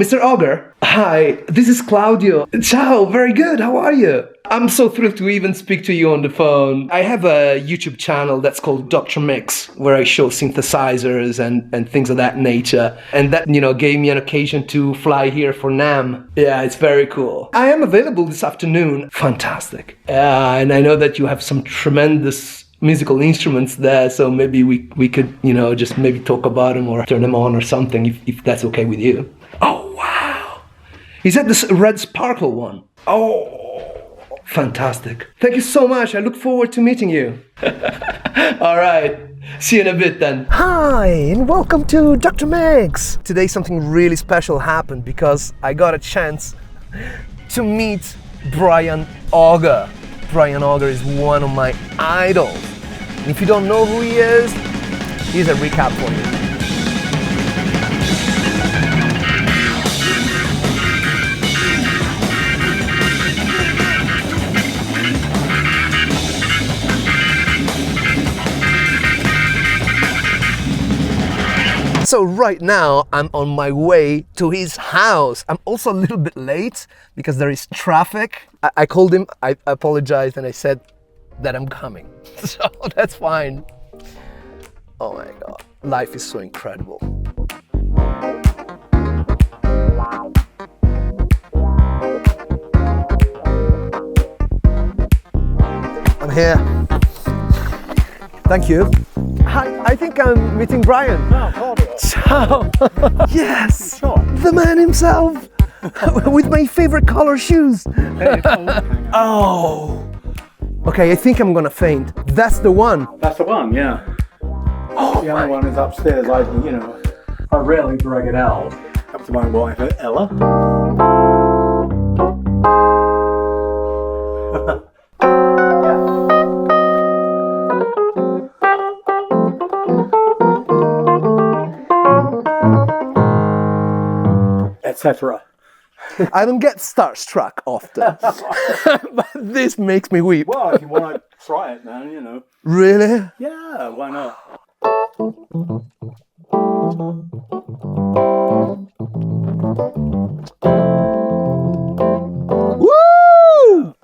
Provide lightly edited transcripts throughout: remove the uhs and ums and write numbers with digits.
Mr. Auger. Hi, this is Claudio. Ciao, very good. How are you? I'm so thrilled to even speak to you on the phone. I have a YouTube channel that's called Dr. Mix, where I show synthesizers and things of that nature. And that, gave me an occasion to fly here for NAMM. Yeah, it's very cool. I am available this afternoon. Fantastic. And I know that you have some tremendous musical instruments there, so maybe we could, just maybe talk about them or turn them on or something, if that's okay with you. Oh, wow. Is that the red sparkle one? Oh. Fantastic. Thank you so much. I look forward to meeting you. All right. See you in a bit then. Hi, and welcome to Dr. Mix. Today something really special happened because I got a chance to meet Brian Auger. Brian Auger is one of my idols. And if you don't know who he is, here's a recap for you. So right now I'm on my way to his house. I'm also a little bit late because there is traffic. I called him, I apologized, and I said that I'm coming. So that's fine. Oh my God, life is so incredible. I'm here. Thank you. Hi, I think I'm meeting Brian. Oh, Claudio. Ciao. Yes, Sure. the man himself, with my favorite color shoes. Oh. Okay, I think I'm gonna faint. That's the one. That's the one, yeah. Oh, the other one is upstairs. I rarely drag it out. Up to my wife, Ella. Etc. I don't get starstruck often, but this makes me weep. Well, if you want to try it now, Really? Yeah, why not? Woo!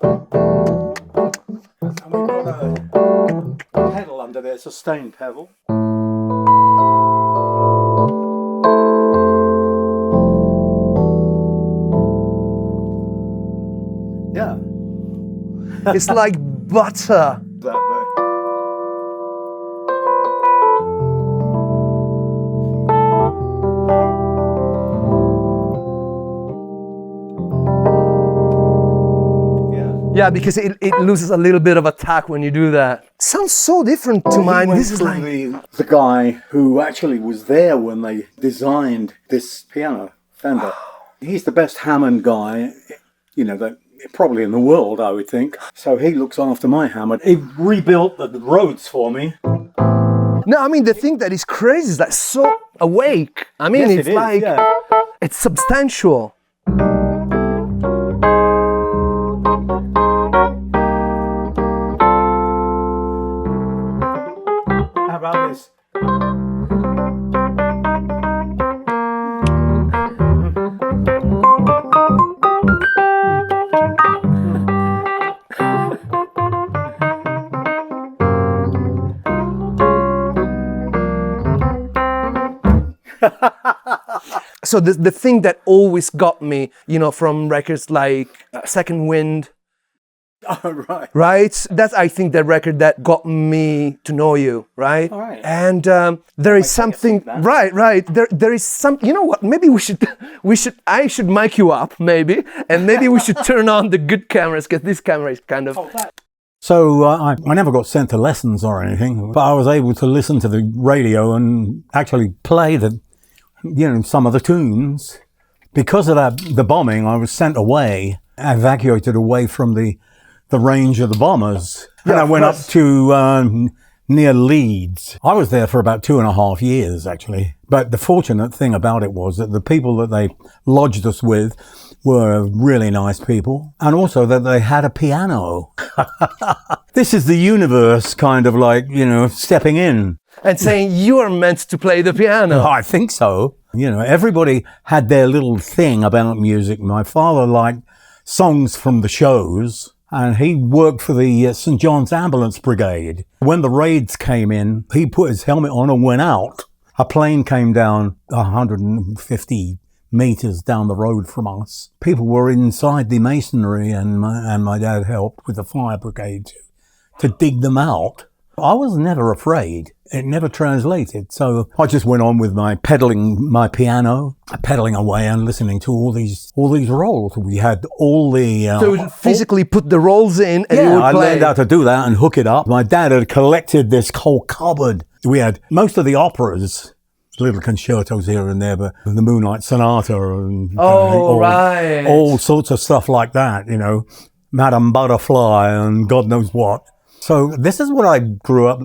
And we've got a pedal under there, sustain pedal. Yeah. It's like butter. That way. Yeah, because it loses a little bit of attack when you do that. Sounds so different to mine. This is like the guy who actually was there when they designed this piano, Fender. He's the best Hammond guy, that probably in the world, I would think. So he looks after my Hammond. He rebuilt the Rhodes for me. No, I mean, the thing that is crazy is like so awake. I mean, Yes, it's it is, like, yeah. it's substantial. How about this? So the thing that always got me, from records like Second Wind, Oh, right. right? That's, I think, the record that got me to know you, right? All right. And there is something, right. There is some, you know what? Maybe I should mic you up, maybe, and maybe we should turn on the good cameras because this camera is kind of. So I never got sent to lessons or anything, but I was able to listen to the radio and actually play some of the tunes. Because of the bombing, I was sent away, evacuated away from the range of the bombers. And I went up to near Leeds. I was there for about 2.5 years, actually. But the fortunate thing about it was that the people that they lodged us with were really nice people, and also that they had a piano. This is the universe kind of like, stepping in. and saying you are meant to play the piano. I think so. Everybody had their little thing about music. My father liked songs from the shows, and he worked for the St. John's Ambulance Brigade. When the raids came in, he put his helmet on and went out. A plane came down 150 meters down the road from us. People were inside the masonry, and my dad helped with the fire brigade to dig them out. I was never afraid. It never translated. So I just went on with my piano, pedaling away and listening to all these rolls. We had all the... so you physically put the rolls in and you would play? I learned how to do that and hook it up. My dad had collected this whole cupboard. We had most of the operas, little concertos here and there, but the Moonlight Sonata and all sorts of stuff like that, Madame Butterfly and God knows what. So this is what I grew up,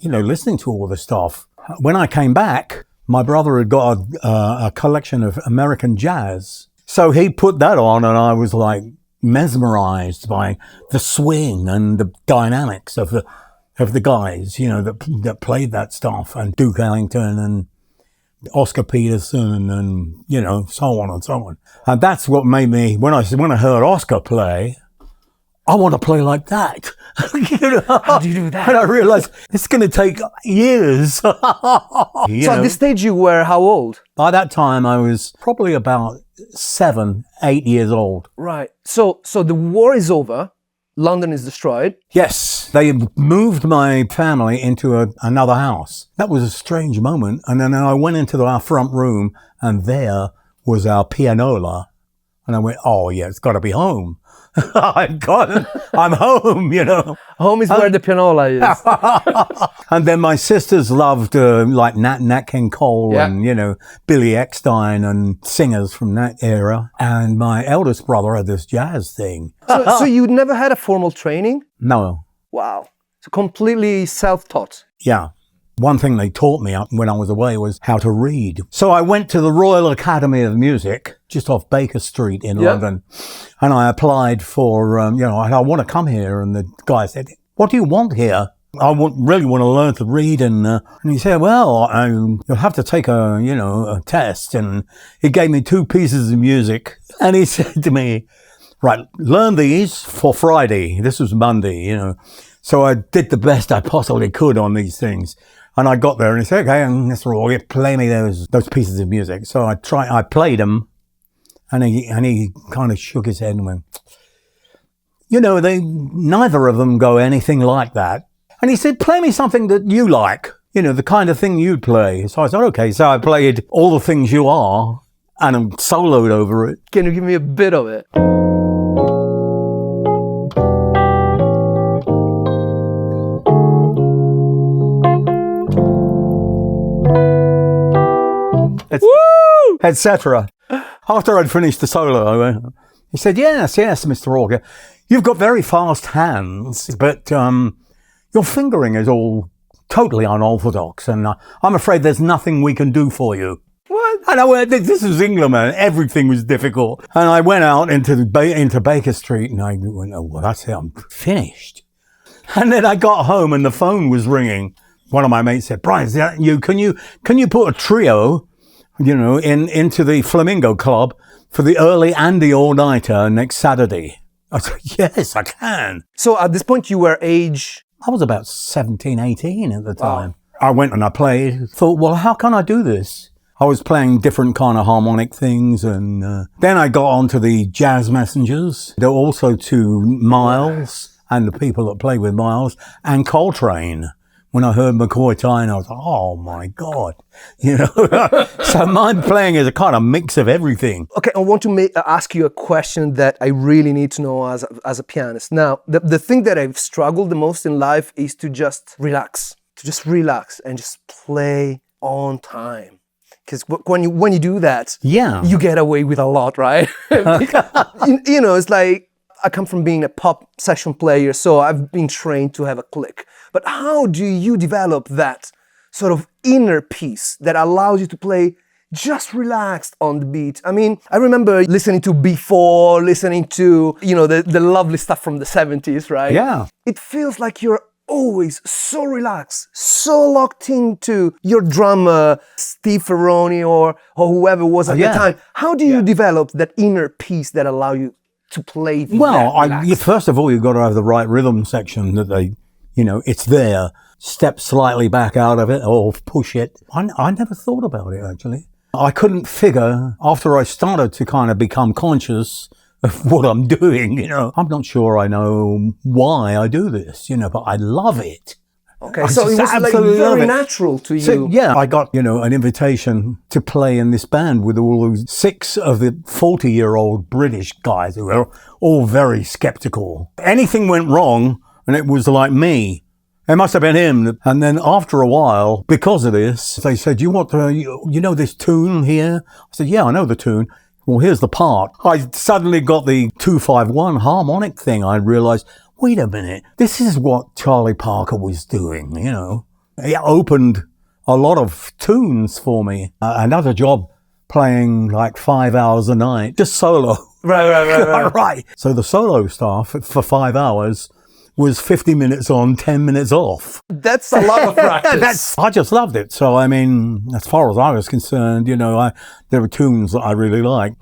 listening to all this stuff. When I came back, my brother had got a collection of American jazz. So he put that on and I was like mesmerized by the swing and the dynamics of the guys, that played that stuff, and Duke Ellington and Oscar Peterson and, so on and so on. And that's what made me, when I heard Oscar play, I want to play like that. How do you do that? And I realized it's going to take years. So at this stage you were how old? By that time I was probably about 7, 8 years old. Right. So the war is over. London is destroyed. Yes. They moved my family into another house. That was a strange moment. And then I went into our front room and there was our pianola. And I went, oh yeah, it's got to be home. I'm home, Home is where the pianola is. And then my sisters loved like Nat King Cole and, Billy Eckstine and singers from that era. And my eldest brother had this jazz thing. So you never had a formal training? No. Wow. So completely self-taught. Yeah. One thing they taught me when I was away was how to read. So I went to the Royal Academy of Music, just off Baker Street in London, and I applied for, I want to come here. And the guy said, what do you want here? I really want to learn to read. And he said, well, you'll have to take a test. And he gave me 2 pieces of music. And he said to me, right, learn these for Friday. This was Monday, So I did the best I possibly could on these things. And I got there and he said, okay, Mr. Auger, play me those pieces of music. So I played them, and he kind of shook his head and went, neither of them go anything like that. And he said, play me something that you like, the kind of thing you'd play. So I said, okay. So I played All the Things You Are and I soloed over it. Can you give me a bit of it? Etc. After I'd finished the solo, he said, yes, Mr. Auger, you've got very fast hands, but your fingering is all totally unorthodox, and I'm afraid there's nothing we can do for you. What? And I went, this is England, man. Everything was difficult. And I went out into Baker Street, and I went, oh, well, that's it. I'm finished. And then I got home, and the phone was ringing. One of my mates said, Brian, is that you? Can you put a trio into the Flamingo Club for the early Andy all-nighter next Saturday? I said, yes, I can. So at this point you were age? I was about 17, 18 at the time. Wow. I went and I played, thought, well, how can I do this? I was playing different kind of harmonic things, and then I got onto the Jazz Messengers, also to Miles and the people that played with Miles, and Coltrane. When I heard McCoy Tyne, I was like, oh my God, So my playing is a kind of mix of everything. Okay, I want to ask you a question that I really need to know as a pianist. Now, the thing that I've struggled the most in life is to just relax and just play on time. Because when you do that, you get away with a lot, right? It's like, I come from being a pop session player, so I've been trained to have a click. But how do you develop that sort of inner peace that allows you to play just relaxed on the beat? I mean, I remember listening to B4, listening to, the lovely stuff from the 70s, right? Yeah. It feels like you're always so relaxed, so locked into your drummer, Steve Ferroni or whoever was at the time. How do you develop that inner peace that allow you to play? First of all, you've got to have the right rhythm section that it's there. Step slightly back out of it or push it. I never thought about it, actually. I couldn't figure, after I started to kind of become conscious of what I'm doing, I'm not sure I know why I do this, but I love it. Okay, so it was like very natural to you. So, I got, an invitation to play in this band with all those 6 of the 40-year-old British guys who were all very skeptical. Anything went wrong, and it was like me. It must have been him. And then after a while, because of this, they said, you want to, you know this tune here? I said, yeah, I know the tune. Well, here's the part. I suddenly got the 2-5-1 harmonic thing. I realized, wait a minute, this is what Charlie Parker was doing, It opened a lot of tunes for me. Another job playing like 5 hours a night, just solo. Right. Right. So the solo stuff for 5 hours was 50 minutes on, 10 minutes off. That's a lot of practice. I just loved it. So, I mean, as far as I was concerned, there were tunes that I really liked.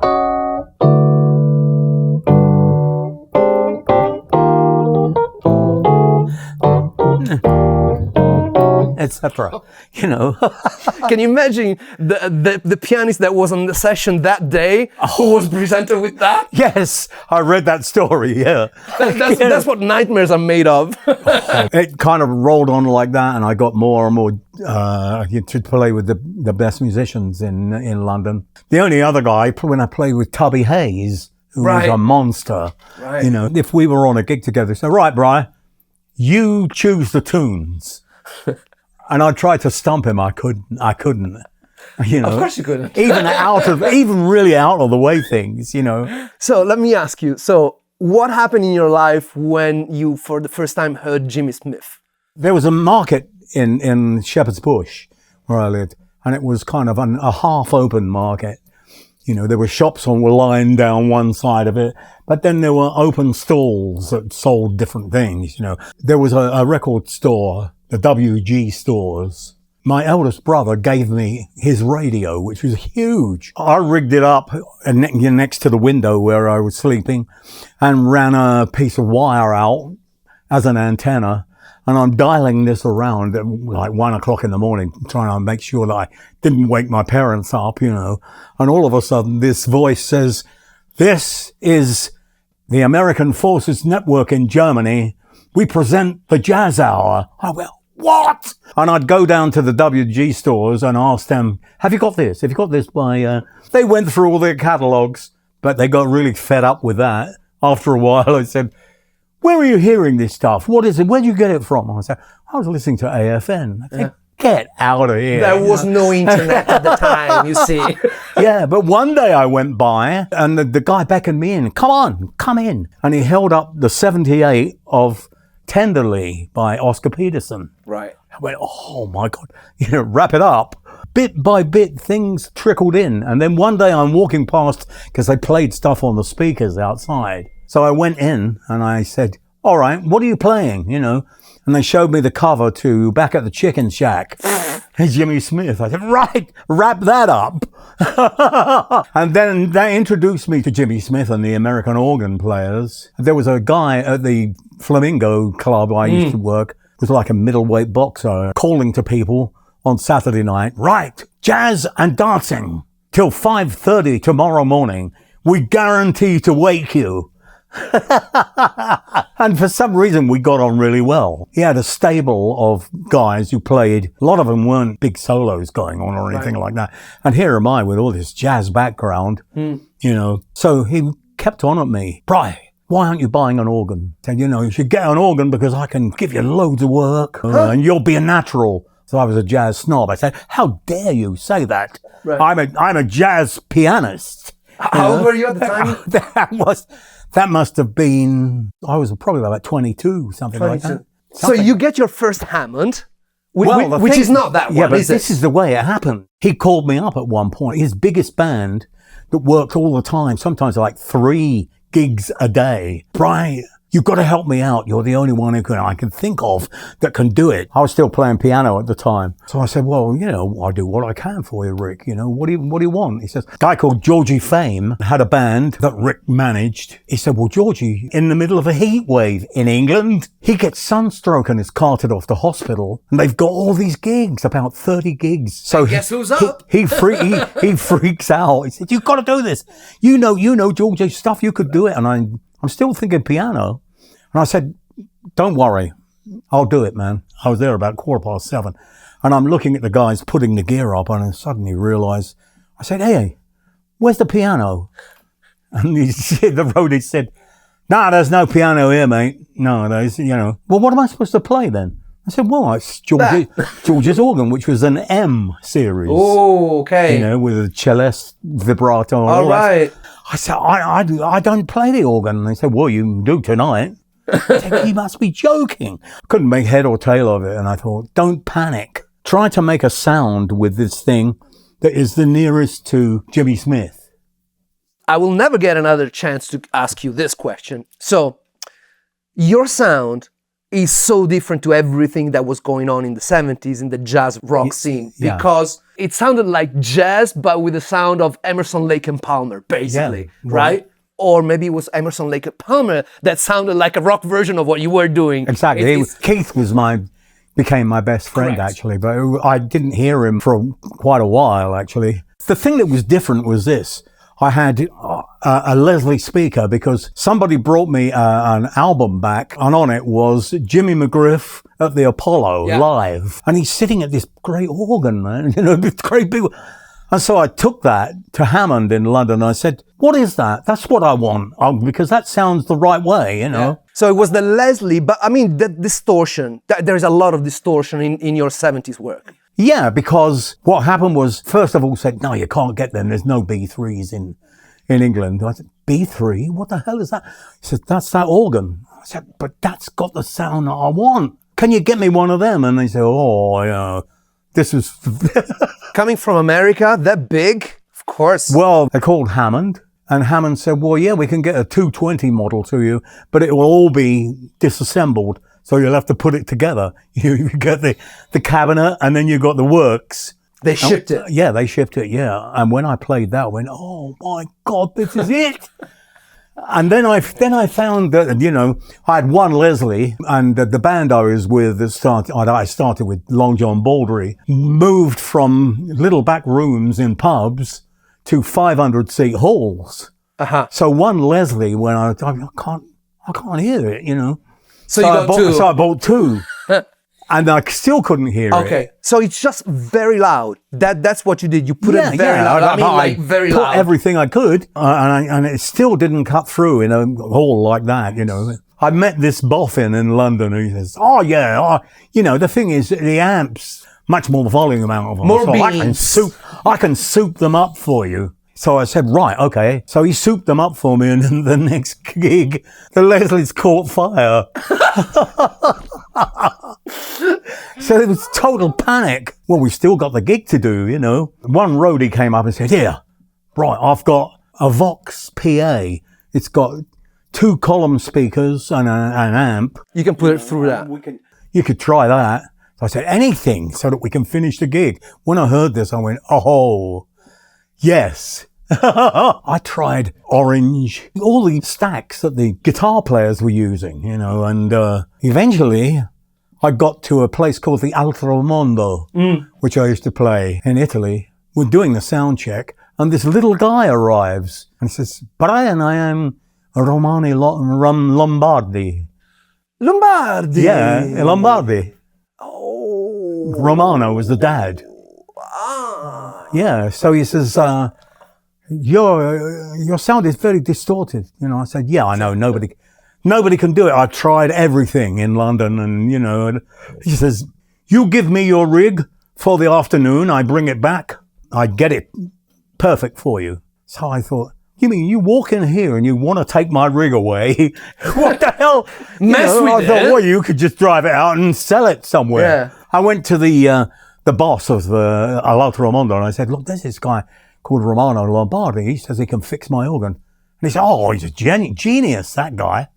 Etc. Can you imagine the pianist that was on the session that day who was presented with that? Yes, I read that story, yeah. That's what nightmares are made of. It kind of rolled on like that, and I got more and more to play with the best musicians in London. The only other guy, when I played with Tubby Hayes, who was a monster, if we were on a gig together, so right, Brian, you choose the tunes. And I tried to stump him. I couldn't. Of course you couldn't. even really out of the way things, So let me ask you. So what happened in your life when you, for the first time, heard Jimmy Smith? There was a market in Shepherd's Bush where I lived, and it was kind of a half-open market. There were shops were lined down one side of it, but then there were open stalls that sold different things. There was a record store, the WG stores. My eldest brother gave me his radio, which was huge. I rigged it up next to the window where I was sleeping and ran a piece of wire out as an antenna. And I'm dialing this around at like 1 o'clock in the morning, trying to make sure that I didn't wake my parents up, And all of a sudden this voice says, "This is the American Forces Network in Germany. We present the Jazz Hour." I went, "What?" And I'd go down to the WG stores and ask them, "Have you got this? Have you got this by..." They went through all their catalogues, but they got really fed up with that. After a while, I said, "Where are you hearing this stuff? What is it? Where do you get it from?" I said, "I was listening to AFN." I said, "Get out of here." There was no internet at the time, you see. Yeah, but one day I went by and the guy beckoned me in. "Come on, come in." And he held up the 78 of Tenderly by Oscar Peterson. Right. I went, "Oh my God, wrap it up." Bit by bit, things trickled in. And then one day I'm walking past, because they played stuff on the speakers outside. So I went in and I said, "All right, what are you playing?" And they showed me the cover to Back at the Chicken Shack. Jimmy Smith. I said, "Right, wrap that up." And then they introduced me to Jimmy Smith and the American organ players. There was a guy at the Flamingo Club I used to work, was like a middleweight boxer, calling to people on Saturday night, "Right, jazz and dancing till 5:30 tomorrow morning. We guarantee to wake you." And for some reason we got on really well. He had a stable of guys who played. A lot of them weren't big solos going on or anything like that. And here am I with all this jazz background, So he kept on at me, "Bri, why aren't you buying an organ?" I said, "You should get an organ because I can give you loads of work and you'll be a natural." So I was a jazz snob. I said, "How dare you say that? Right. I'm a jazz pianist." How old were you at the time? That must have been, I was probably about 22, something 22. Like that. So you get your first Hammond, which is not that one, yeah, but is it? This is the way it happened. He called me up at one point. His biggest band that worked all the time, sometimes like 3 gigs a day. "Brian, you've got to help me out. You're the only one I can think of that can do it. I was still playing piano at the time. So I said, well, I'll do what I can for you, Rick. What do you want? He says, a guy called Georgie Fame had a band that Rick managed. He said, well, Georgie, in the middle of a heat wave in England, he gets sunstroke and is carted off to hospital. And they've got all these gigs, about 30 gigs. So guess who's up? He freaks out. He said, you've got to do this. You know Georgie's stuff. You could do it. And I'm still thinking piano. And I said, don't worry, I'll do it, man. I was there about 7:15. And I'm looking at the guys putting the gear up, and I suddenly realized, I said, hey, where's the piano? And the roadie said, nah, there's no piano here, mate. No, there's, Well, what am I supposed to play then? I said, well, it's George's organ, which was an M series. Oh, okay. With a cellist, vibrato. And all right. I said, I don't play the organ. And they said, well, you do tonight. I said, he must be joking. Couldn't make head or tail of it. And I thought, don't panic. Try to make a sound with this thing that is the nearest to Jimmy Smith. I will never get another chance to ask you this question. So, your sound is so different to everything that was going on in the 70s in the jazz rock scene, because it sounded like jazz, but with the sound of Emerson, Lake and Palmer, basically, right? Or maybe it was Emerson, Lake and Palmer that sounded like a rock version of what you were doing. Exactly. Keith became my best friend, correct, actually, but I didn't hear him for quite a while, actually. The thing that was different was this. I had a Leslie speaker because somebody brought me an album back, and on it was Jimmy McGriff at the Apollo live. And he's sitting at this great organ, man, this great big. And so I took that to Hammond in London. And I said, what is that? That's what I want, because that sounds the right way, Yeah. So it was the Leslie, but I mean, the distortion, there's a lot of distortion in your 70s work. Yeah, because what happened was, first of all, said, no, you can't get them. There's no B3s in England. I said, B3? What the hell is that? He said, that's that organ. I said, but that's got the sound that I want. Can you get me one of them? And they said, this is... Coming from America, that big? Of course. Well, they're called Hammond. And Hammond said, well, yeah, we can get a 220 model to you, but it will all be disassembled. So you'll have to put it together. You get the cabinet, and then you got the works. They shipped it. Yeah, they shipped it, yeah. And when I played that, I went, oh my God, this is it. And then I found that, I had one Leslie, and the band I was with, I started with Long John Baldry, moved from little back rooms in pubs to 500-seat halls. Uh-huh. So one Leslie, when I can't hear it, So I bought two. And I still couldn't hear it. Okay, so it's just very loud. That's what you did. You put it very loud. I mean, very loud. Put everything I could, and it still didn't cut through in a hall like that. I met this boffin in London who says, the thing is, the amps, much more volume out of them. More beans. I can soup them up for you. So I said, right, okay. So he souped them up for me, and then the next gig, the Leslie's caught fire. So it was total panic. Well, we still got the gig to do, One roadie came up and said, here, right, I've got a Vox PA. It's got 2 column speakers and an amp. You can put it through that. You could try that. So I said, anything so that we can finish the gig. When I heard this, I went, oh, yes. I tried Orange, all the stacks that the guitar players were using, and eventually I got to a place called the Altro Mondo, which I used to play in Italy. We're doing the sound check, and this little guy arrives and says, Brian, I am Romani Lombardi. Lombardi? Yeah, Lombardi. Oh. Romano was the dad. Yeah, so he says, your sound is very distorted. I said, yeah, I know, nobody can do it. I've tried everything in London, and he says, you give me your rig for the afternoon, I bring it back, I get it perfect for you. So I thought, you mean you walk in here and you want to take my rig away? What the hell? I thought, well, you could just drive it out and sell it somewhere. Yeah. I went to the boss of the Altro Mondo, and I said, look, there's this guy called Romano Lombardi. He says he can fix my organ. And he said, oh, he's a genius, that guy.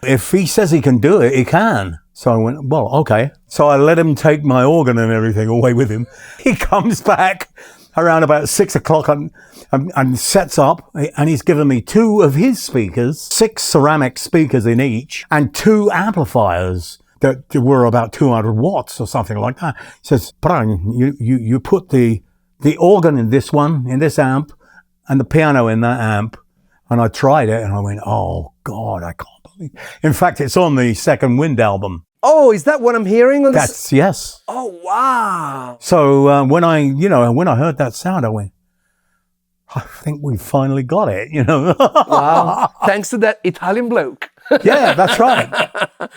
If he says he can do it, he can. So I went, well, okay. So I let him take my organ and everything away with him. He comes back around about 6 o'clock and sets up, and he's given me 2 of his speakers, 6 ceramic speakers in each, and 2 amplifiers that were about 200 watts or something like that. He says, Brian, you put the organ in this one, in this amp, and the piano in that amp. And I tried it and I went, oh God, I can't believe it. In fact, it's on the Second Wind album. Oh, is that what I'm hearing on this? That's, yes. Oh, wow. So when I heard that sound, I went, I think we finally got it, Wow. Thanks to that Italian bloke. Yeah, that's right.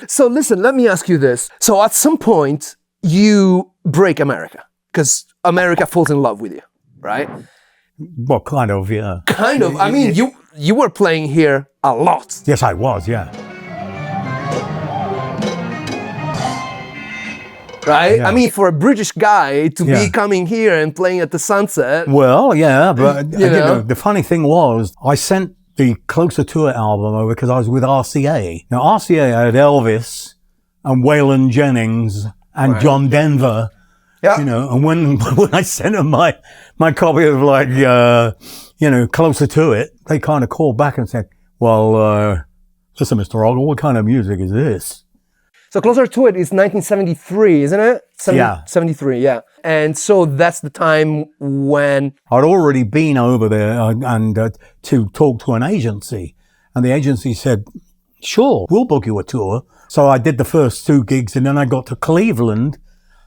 So listen, let me ask you this. So at some point, you break America because America falls in love with you, right? Well, kind of, yeah. Kind of. I mean, you were playing here a lot. Yes, I was, yeah. Right? Yeah. I mean, for a British guy to be coming here and playing at the Sunset. Well, yeah, but you know? The funny thing was, I sent the Closer to It album over because I was with RCA. Now, RCA had Elvis and Waylon Jennings and John Denver. Yeah. And when I sent them my copy of Closer to It, they kind of called back and said, well, listen, Mr. Auger, what kind of music is this? So Closer to It is 1973, isn't it? 73, yeah. And so that's the time when... I'd already been over there and to talk to an agency. And the agency said, sure, we'll book you a tour. So I did the first 2 gigs and then I got to Cleveland.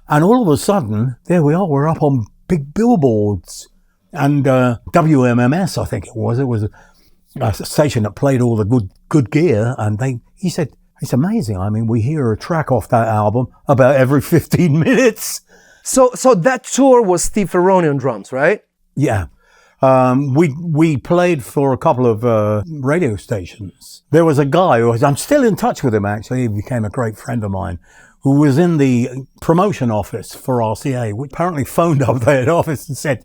And all of a sudden, there we are, we're up on big billboards. And WMMS, I think it was a station that played all the good gear. And he said, it's amazing. I mean, we hear a track off that album about every 15 minutes. So that tour was Steve Ferroni on drums, right? Yeah. We played for a couple of radio stations. There was a guy I'm still in touch with him, actually. He became a great friend of mine, who was in the promotion office for RCA, which apparently phoned up their office and said,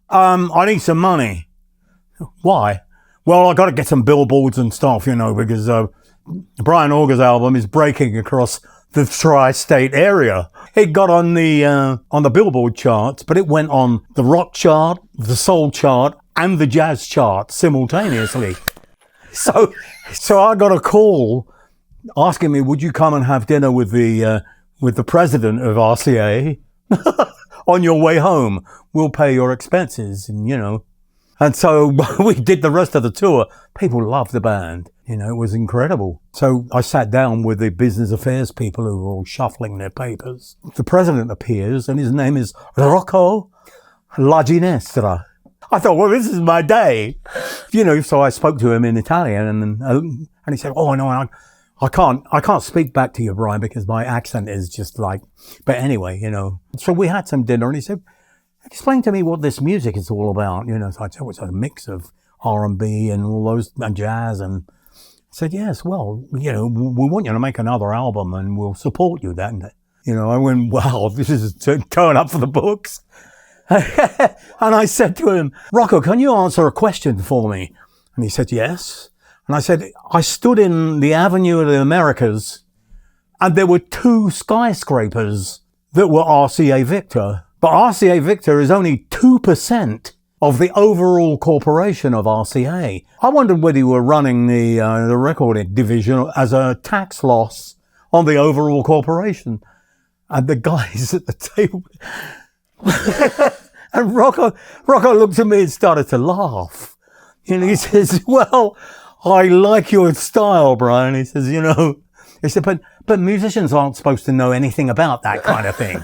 I need some money. Why? Well, I got to get some billboards and stuff, because Brian Auger's album is breaking across the tri-state area. It got on the Billboard charts, but it went on the rock chart, the soul chart, and the jazz chart simultaneously. So I got a call asking me, would you come and have dinner with the president of RCA on your way home? We'll pay your expenses, and And so we did the rest of the tour. People loved the band. It was incredible. So I sat down with the business affairs people who were all shuffling their papers. The president appears and his name is Rocco La Ginestra. I thought, well, this is my day. So I spoke to him in Italian and he said, oh, no, I can't speak back to you, Brian, because my accent is just like, but anyway, So we had some dinner and he said, explain to me what this music is all about. So I said, it's a mix of R&B and all those, and jazz. And I said, yes, well, we want you to make another album and we'll support you then. I went, wow, this is turn up for the books. And I said to him, Rocco, can you answer a question for me? And he said, yes. And I said, I stood in the Avenue of the Americas and there were 2 skyscrapers that were RCA Victor. But RCA Victor is only 2% of the overall corporation of RCA. I wondered whether you were running the recording division as a tax loss on the overall corporation. And the guys at the table... and Rocco looked at me and started to laugh. He says, well, I like your style, Brian. He says, he said, but musicians aren't supposed to know anything about that kind of thing.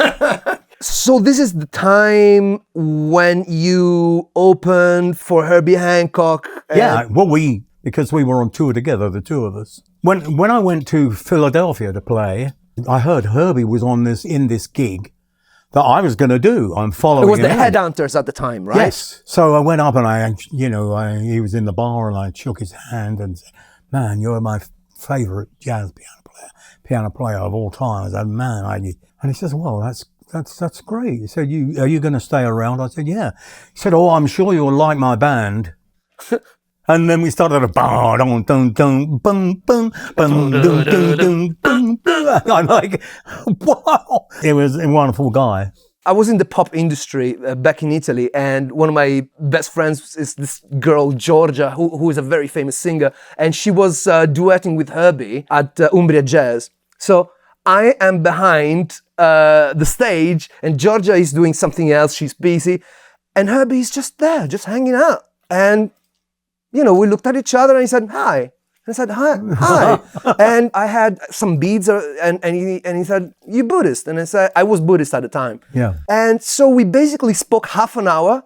So this is the time when you opened for Herbie Hancock. Yeah, well, because we were on tour together, the 2 of us. When I went to Philadelphia to play, I heard Herbie was in this gig that I was going to do. I'm following. It was the Headhunters at the time, right? Yes. So I went up and he was in the bar and I shook his hand and said, man, you're my favorite jazz piano player of all time. I said, man, and he says, well, that's great. He said, are you going to stay around? I said, yeah. He said, oh, I'm sure you'll like my band. And then we started a dun dun dun bum bum bum dun dun dun bum. I'm like, wow! It was a wonderful guy. I was in the pop industry back in Italy, and one of my best friends is this girl, Georgia, who is a very famous singer, and she was duetting with Herbie at Umbria Jazz. So I am behind the stage, and Georgia is doing something else, she's busy, and Herbie is just there, just hanging out. And, you know, we looked at each other and he said, hi. And I said, hi. And I had some beads, and he said, you Buddhist? And I said, I was Buddhist at the time. Yeah. And so we basically spoke half an hour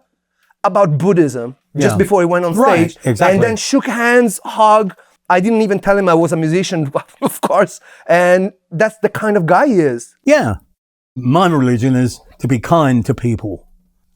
about Buddhism just before he went on stage. Right, exactly. And then shook hands, hug. I didn't even tell him I was a musician, of course. And that's the kind of guy he is. Yeah. My religion is to be kind to people,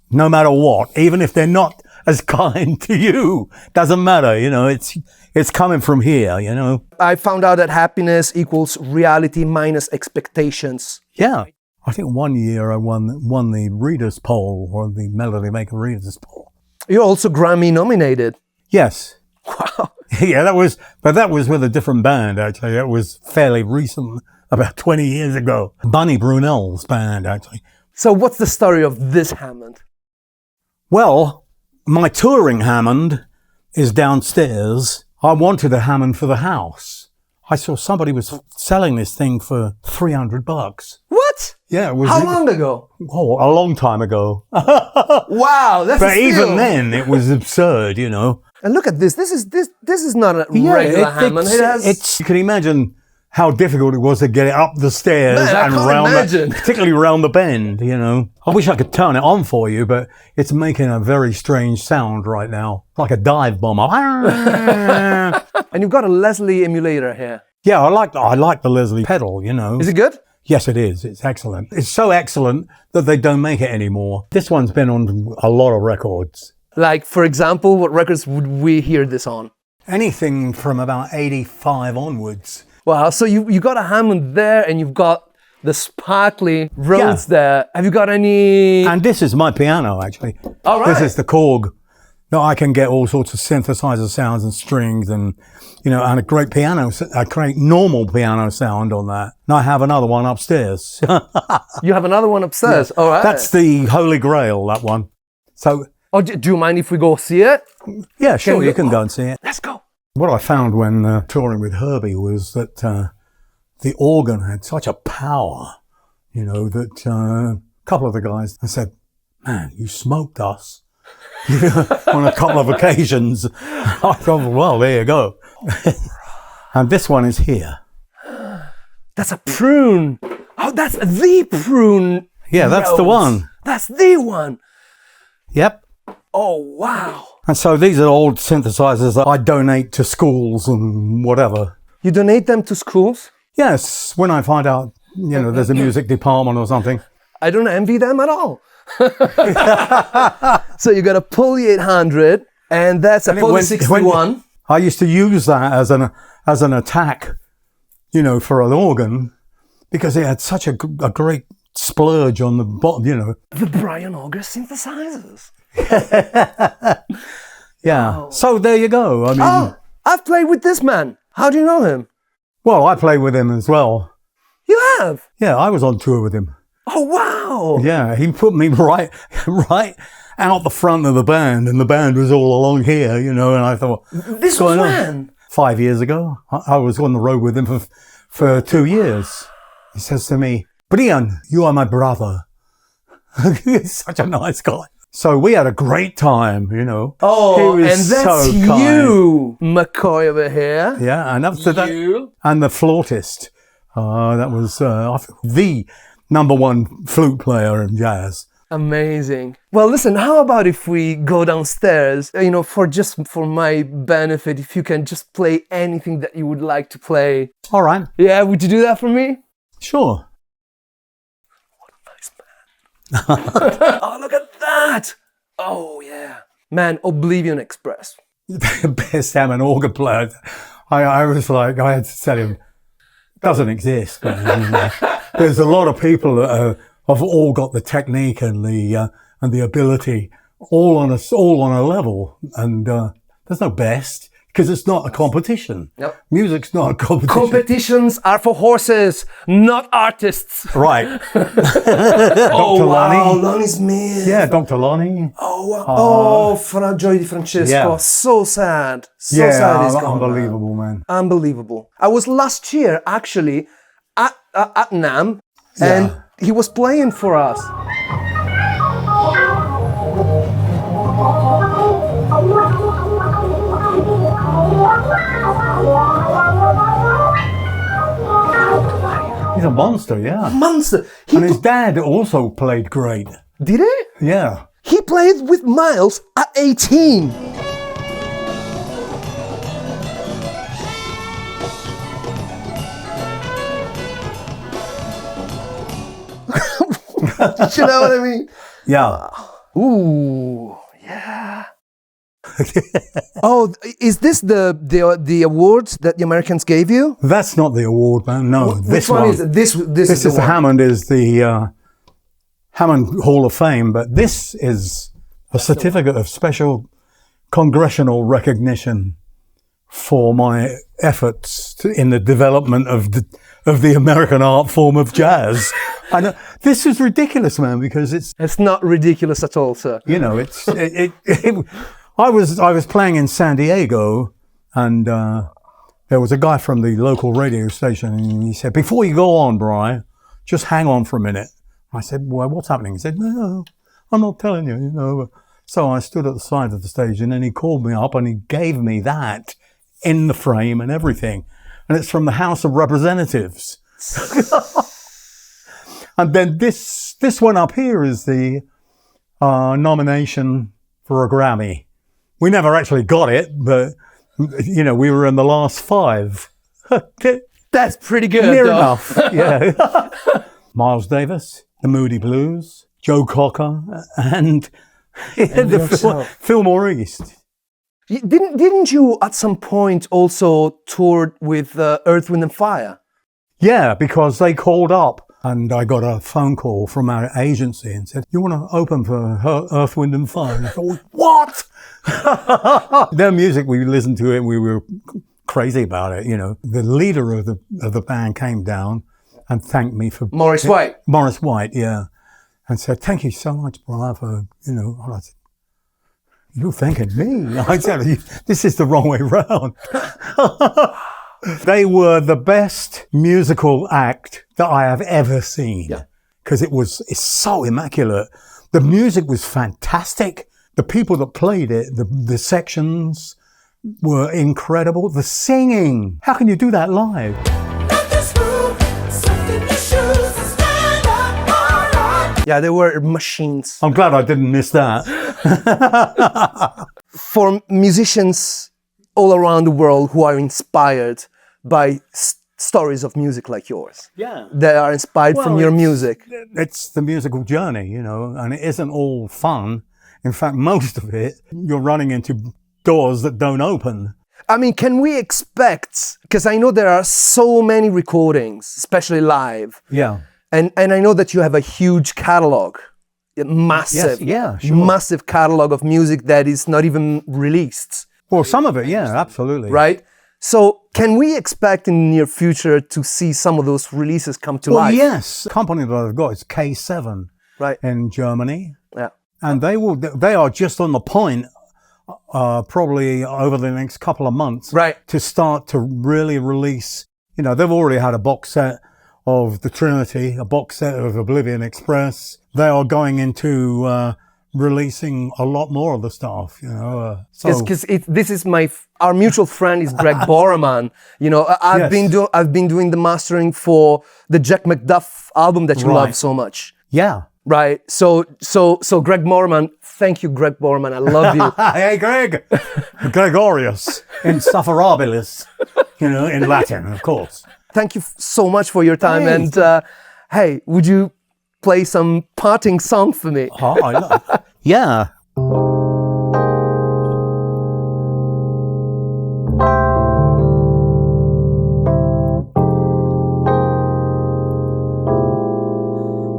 no matter what, even if they're not as kind to you. Doesn't matter, you know, it's coming from here, you know. I found out that happiness equals reality minus expectations. Yeah. I think one year I won the Readers' Poll, or the Melody Maker Readers' Poll. You're also Grammy nominated. Yes. Wow. Yeah, that was with a different band, actually. That was fairly recent, about 20 years ago. Bunny Brunel's band, actually. So what's the story of this Hammond? Well, my touring Hammond is downstairs. I wanted a Hammond for the house. I saw somebody was selling this thing for $300. What? Yeah, it was. How long ago? Oh, a long time ago. Wow, that's But even then, it was absurd, you know. And look at this. This is not a regular Hammond. You can imagine how difficult it was to get it up the stairs. Man, I and can't round imagine. particularly round the bend, you know. I wish I could turn it on for you, but it's making a very strange sound right now, like a dive bomb. And you've got a Leslie emulator here. Yeah, I like the Leslie pedal, you know. Is it good? Yes, it is. It's excellent. It's so excellent that they don't make it anymore. This one's been on a lot of records. Like, for example, what records would we hear this on? Anything from about 85 onwards. Wow, so you got a Hammond there, and you've got the sparkly Rhodes there. Have you got any... And this is my piano, actually. All right. This is the Korg. No, I can get all sorts of synthesizer sounds and strings and, you know, and a great normal piano sound on that. And I have another one upstairs. You have another one upstairs? Yeah. All right. That's the Holy Grail, that one. So... Oh, do you mind if we go see it? Yeah, sure, you can go and see it. Let's go. What I found when touring with Herbie was that the organ had such a power, you know, that a couple of the guys said, man, you smoked us on a couple of occasions. I thought, well, there you go. And this one is here. That's a prune. Oh, that's the prune. Yeah, that's Rhodes. the one. That's the one. Yep. Oh, wow. And so these are old synthesizers that I donate to schools and whatever. You donate them to schools? Yes, when I find out, you know, there's a music department or something. I don't envy them at all. So you got a Pulley 800, and that's a Pulley 61. I used to use that as an attack, you know, for an organ, because it had such a great splurge on the bottom, you know. The Brian Auger synthesizers. Yeah. Wow. So there you go. I mean, Oh, I've played with this man. How do you know him? well, I played with him as well. You have? Yeah, I was on tour with him. Oh, wow. Yeah, he put me right out the front of the band, and the band was all along here, you know. And I thought, This was going on? when? 5 years ago, I was on the road with him for 2 years. He says to me, Brian, you are my brother. He's such a nice guy. So we had a great time, you know. Oh, He and was that's so kind. you, McCoy over here. Yeah, and after that, You. and the flautist. That was the #1 flute player in jazz. Amazing. Well, listen, how about if we go downstairs, you know, for my benefit, if you can just play anything that you would like to play. All right, Yeah, would you do that for me? sure. Oh, look at that. Oh, yeah. Man, Oblivion Express. Best Hammond organ player. I was like, I had to tell him, doesn't exist. Man. There's a lot of people that have all got the technique and the ability, all on a level, and There's no best, because it's not a competition. Yep. Music's not a competition. Competitions are for horses, not artists. Right. Oh, Dr. wow, Lonnie. Lonnie Smith. Yeah, Dr. Lonnie. Oh, wow. Oh, Fra Joy Di Francesco. Yeah. So sad. So sad he's gone. Unbelievable, man. Unbelievable. I was last year, actually, at NAMM, and he was playing for us. He's a monster, yeah. Monster. And his dad also played great. Did he? Yeah. He played with Miles at 18. You know what I mean? Yeah. Ooh, yeah. Oh, is this the awards that the Americans gave you? That's not the award, man. No, Which one is it? This is the one. Hammond is the Hammond Hall of Fame, but this is a certificate of special congressional recognition for my efforts in the development of the American art form of jazz. And this is ridiculous, man, because It's not ridiculous at all, sir. you know, I was playing in San Diego, and there was a guy from the local radio station, and he said, "Before you go on, Brian, just hang on for a minute." I said, "Well, what's happening?" He said, "No, I'm not telling you, you know." So I stood at the side of the stage, and then he called me up and he gave me that in the frame and everything. And it's from the House of Representatives. And then this one up here is the nomination for a Grammy. We never actually got it, but, you know, we were in the last 5. That's pretty good. Near though. enough, yeah. Miles Davis, the Moody Blues, Joe Cocker, and Fillmore East. Didn't you at some point also tour with Earth, Wind and Fire? Yeah, because they called up and I got a phone call from our agency and said, "You want to open for Earth, Wind and Fire?" And I thought, what? Their music, we listened to it and we were crazy about it, you know. The leader of the band came down and thanked me for... Morris White. Morris White, yeah. And said, "Thank you so much, Brian, for, you know..." And I said, "You're thanking me?" I said, "This is the wrong way round." They were the best musical act that I have ever seen. Because it's so immaculate. The music was fantastic. The people that played it, the sections were incredible. The singing, how can you do that live? Yeah, they were machines. I'm glad I didn't miss that. For musicians all around the world who are inspired by stories of music like yours. Yeah. They are inspired from your music. It's the musical journey, you know, and it isn't all fun. In fact, most of it, you're running into doors that don't open. I mean, can we expect, because I know there are so many recordings, especially live. Yeah. And I know that you have a huge catalog, massive, Yes, yeah, sure. massive catalog of music that is not even released. Well, some of it, yeah, absolutely. Right? So can we expect in the near future to see some of those releases come to Well, life? yes. The company that I've got is K7 Right. in Germany. Yeah. And they are just on the point, probably over the next couple of months, Right. to start to really release, you know, they've already had a box set of The Trinity, a box set of Oblivion Express. They are going into releasing a lot more of the stuff, you know. Because this is our mutual friend is Greg Borman. You know, I've been doing the mastering for the Jack McDuff album that you love so much. Yeah. Right. So Greg Borman, thank you, Greg Borman. I love you. Hey, Greg. Gregorius insufferabilis, you know, in Latin, of course. Thank you so much for your time. Hey. And hey, would you play some parting song for me? Yeah.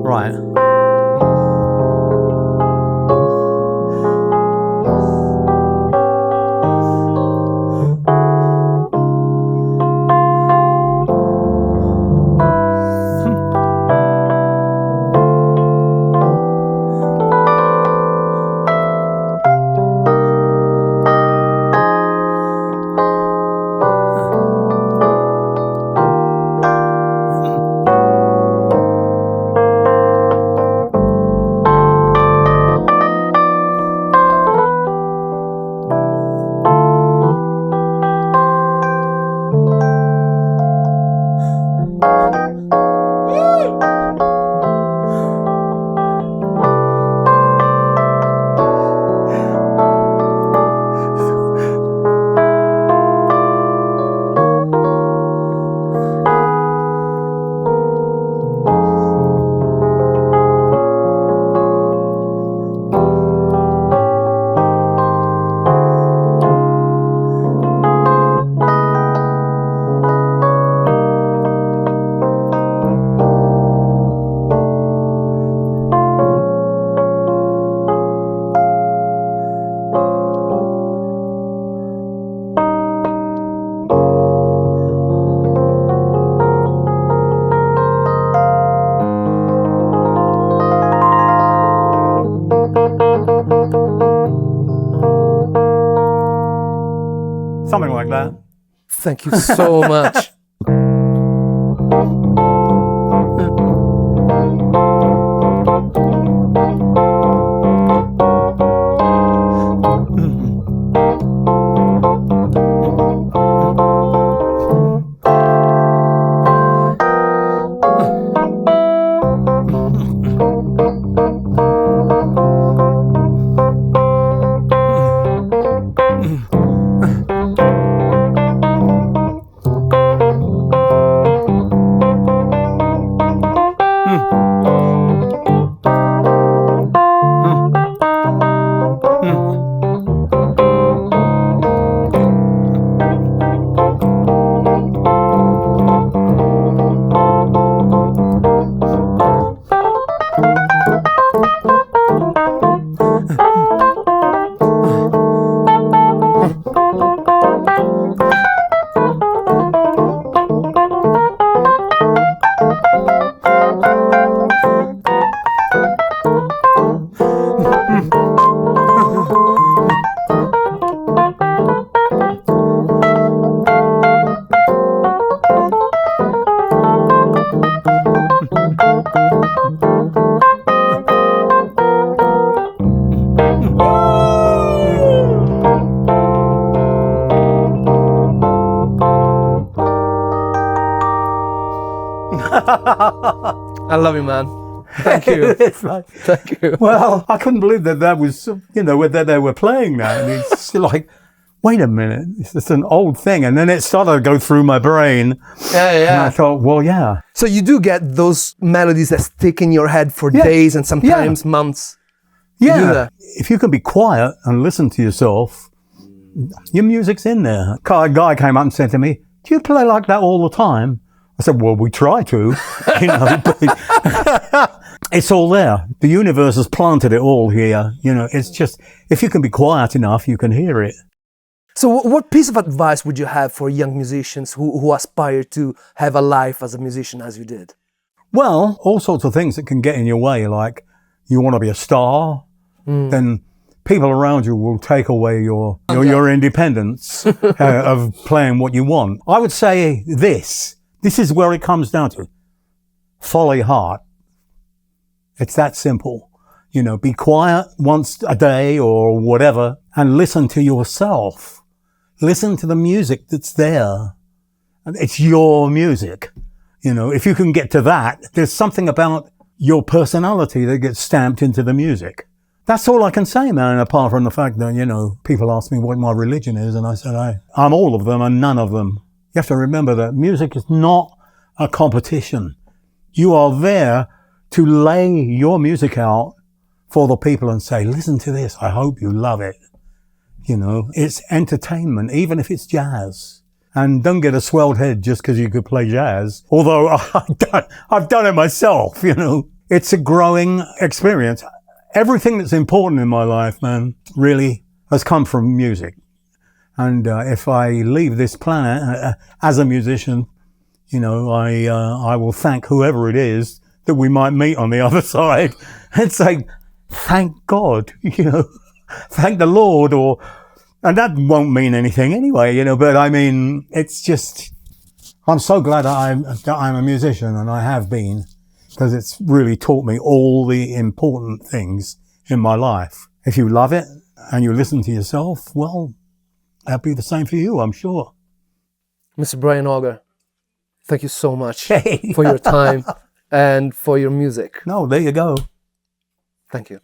Right. Something like that. Thank you so much. I love you, man. Thank you. Thank you. Well, I couldn't believe that was, that they were playing that. And it's like, wait a minute, it's an old thing. And then it started to go through my brain. Yeah. And I thought, well, yeah. So you do get those melodies that stick in your head for days and sometimes months. Yeah. You do that. If you can be quiet and listen to yourself, your music's in there. A guy came up and said to me, do you play like that all the time? I said, well, we try to. It's all there. The universe has planted it all here. It's just, if you can be quiet enough, you can hear it. So what piece of advice would you have for young musicians who aspire to have a life as a musician as you did? Well, all sorts of things that can get in your way, like you want to be a star, then people around you will take away your independence of playing what you want. I would say this is where it comes down to. Follow your heart. It's that simple. Be quiet once a day or whatever and listen to yourself. Listen to the music that's there. It's your music. If you can get to that, there's something about your personality that gets stamped into the music. That's all I can say, man, apart from the fact that, people ask me what my religion is, and I said, I'm all of them and none of them. You have to remember that music is not a competition. You are there to lay your music out for the people and say, listen to this, I hope you love it. It's entertainment, even if it's jazz. And don't get a swelled head just because you could play jazz. Although I've done it myself, It's a growing experience. Everything that's important in my life, man, really has come from music. And if I leave this planet as a musician, I will thank whoever it is that we might meet on the other side and say, thank God, thank the Lord, and that won't mean anything anyway, but I mean, it's just, I'm so glad that I'm a musician, and I have been, because it's really taught me all the important things in my life. If you love it and you listen to yourself, well, that'll be the same for you, I'm sure. Mr. Brian Auger, thank you so much for your time and for your music. No, there you go. Thank you.